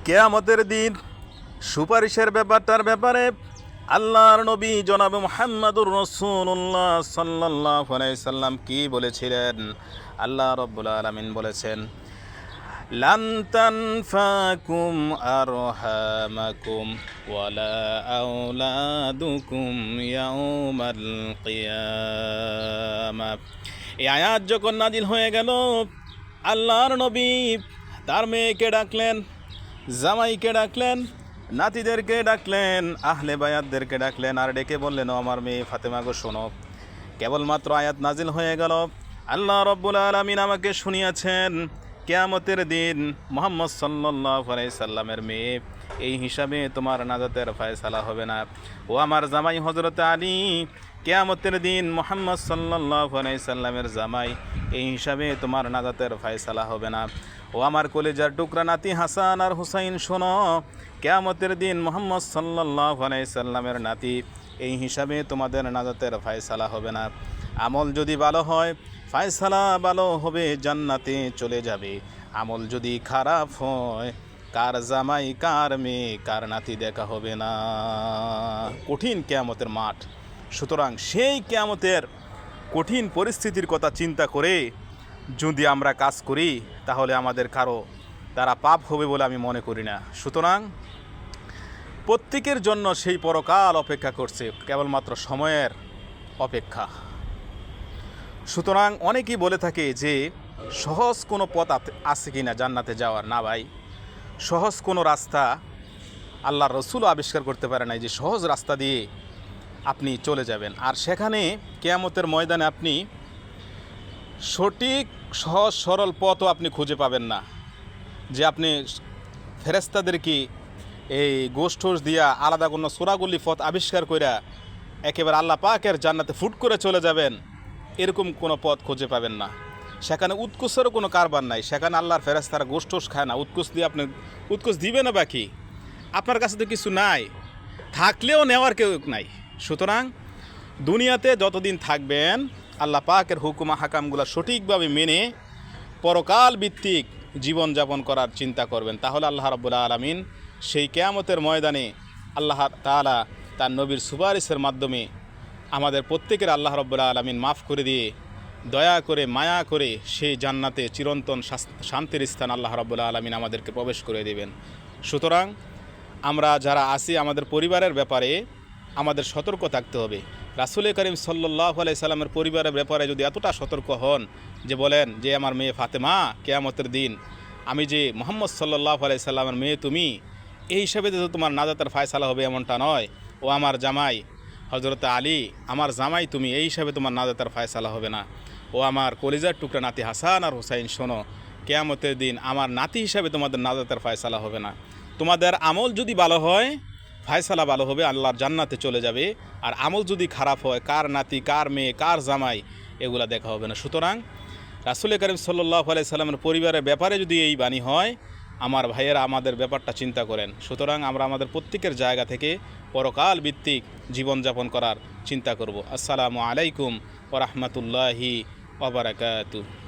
কিয়ামতের দিন সুপারিশের ব্যাপারে আল্লাহর নবী জনাব মুহাম্মদুর রাসূলুল্লাহ সাল্লাল্লাহু আলাইহি সাল্লাম কি বলেছিলেন? আল্লাহ রাব্বুল আলামিন বলেছেন, লান তানফাকুম আরহামাকুম ওয়ালা আওলাদুকুম ইয়াউমাল কিয়ামাহ। এই আয়াত যখন নাজিল হয়ে গেল, আল্লাহর নবী তার মেয়েকে ডাকলেন, জামাইকে ডাকলেন, নাতিদেরকে ডাকলেন, আহলে বায়াতদেরকে ডাকলেন, আর ডেকে বললেন, ও আমার মেয়ে ফাতেমা গো শোনো, কেবলমাত্র আয়াত নাজিল হয়ে গেল, আল্লাহ রাব্বুল আলামিন আমাকে শুনিয়েছেন কিয়ামতের দিন মুহাম্মদ সাল্লাল্লাহু আলাইহি সাল্লামের মেয়ে, এই হিসাবে তোমার নাজাতের ফয়সালা হবে না। ও আমার জামাই হযরত আলী, কিয়ামতের দিন মুহাম্মদ সাল্লাল্লাহু আলাইহি সাল্লামের জামাই, এই হিসাবে তোমার নাজাতের ফয়সালা হবে না। ও আমার কলিজার টুকরা নাতি হাসান আর হুসাইন শোনো, কিয়ামতের দিন মুহাম্মদ সাল্লাল্লাহু আলাইহি সাল্লামের নাতি, এই হিসাবে তোমাদের নাজাতের ফয়সালা হবে না। আমল যদি ভালো হয় ফয়সালা ভালো হবে, জান্নাতে চলে যাবে। আমল যদি খারাপ হয়, কার জামাই কার মেয়ে কার নাতি দেখা হবে না। কঠিন কিয়ামতের মাঠ। সুতরাং সেই কিয়ামতের কঠিন পরিস্থিতির কথা চিন্তা করে যদি আমরা কাজ করি, তাহলে আমাদের কারো দ্বারা পাপ হবে বলে আমি মনে করি না। সুতরাং প্রত্যেকের জন্য সেই পরকাল অপেক্ষা করছে, কেবলমাত্র সময়ের অপেক্ষা। সুতরাং অনেকেই বলে থাকে যে সহজ কোনো পথ আছে কি না জান্নাতে যাওয়ার। না ভাই, সহজ কোনো রাস্তা আল্লাহর রাসূলও আবিষ্কার করতে পারে নাই যে সহজ রাস্তা দিয়ে আপনি চলে যাবেন, আর সেখানে কিয়ামতের ময়দানে আপনি সঠিক সহজ সরল পথও আপনি খুঁজে পাবেন না, যে আপনি ফেরেশতাদেরকে এই গোষ্ঠোষ দিয়া আলাদা কোনো সোরাগুলি পথ আবিষ্কার কইরা একেবারে আল্লাহ পাকের জান্নাতে ফুট করে চলে যাবেন, এরকম কোনো পথ খুঁজে পাবেন না। সেখানে উৎকোষেরও কোনো কারবার নাই। সেখানে আল্লাহর ফেরেশতারা গোষ্ঠোষ খায় না। উৎকোষ দিয়ে আপনি উৎকোষ দিবে না, বাকি আপনার কাছে তো কিছু নাই, থাকলেও নেওয়ার কেউ নাই। সুতরাং দুনিয়াতে যতদিন থাকবেন আল্লাহ পাকের হুকুম হাকামগুলো সঠিকভাবে মেনে পরকাল ভিত্তিক জীবনযাপন করার চিন্তা করবেন, তাহলে আল্লাহ রাব্বুল আলামিন সেই কিয়ামতের ময়দানে আল্লাহ তাআলা তার নবীর সুপারিশের মাধ্যমে আমাদের প্রত্যেকের আল্লাহ রাব্বুল আলামিন মাফ করে দিয়ে দয়া করে মায়া করে সেই জান্নাতে চিরন্তন শান্তির স্থান আল্লাহ রাব্বুল আলামিন আমাদেরকে প্রবেশ করে দেবেন। সুতরাং আমরা যারা আছি, আমাদের পরিবারের ব্যাপারে আমাদের সতর্ক থাকতে হবে। রাসূল করিম সাল্লাল্লাহু আলাইহি সাল্লামের পরিবারের ব্যাপারে যদি এতটা সতর্ক হন যে বলেন যে আমার মেয়ে ফাতেমা, কিয়ামতের দিন আমি যে মুহাম্মদ সাল্লাল্লাহু আলাইহি সাল্লামের মেয়ে তুমি, এই হিসাবে তো তোমার নাজাতের ফয়সালা হবে এমনটা নয়। ও আমার জামাই হযরত আলী, আমার জামাই তুমি, এই হিসাবে তোমার নাজাতের ফয়সালা হবে না। ও আমার কলিজার টুকরা নাতি হাসান আর হুসাইন শোনো, কিয়ামতের দিন আমার নাতি হিসাবে তোমাদের নাজাতের ফয়সালা হবে না। তোমাদের আমল যদি ভালো হয় ফয়সালা ভালো হবে, আল্লাহর জান্নাতে চলে যাবে। আর আমল যদি খারাপ হয়, কার নাতি কার মেয়ে কার জামাই এগুলা দেখা হবে না। সুতরাং রাসূল করিম সাল্লাল্লাহু আলাইহি সাল্লামের পরিবারের ব্যাপারে যদি এই বাণী হয়, আমার ভাইয়েরা আমাদের ব্যাপারটা চিন্তা করেন। সুতরাং আমরা আমাদের প্রত্যেকের জায়গা থেকে পরকাল ভিত্তিক জীবনযাপন করার চিন্তা করব। আসসালামু আলাইকুম ওয়া রাহমাতুল্লাহি ওয়া বারাকাতুহু।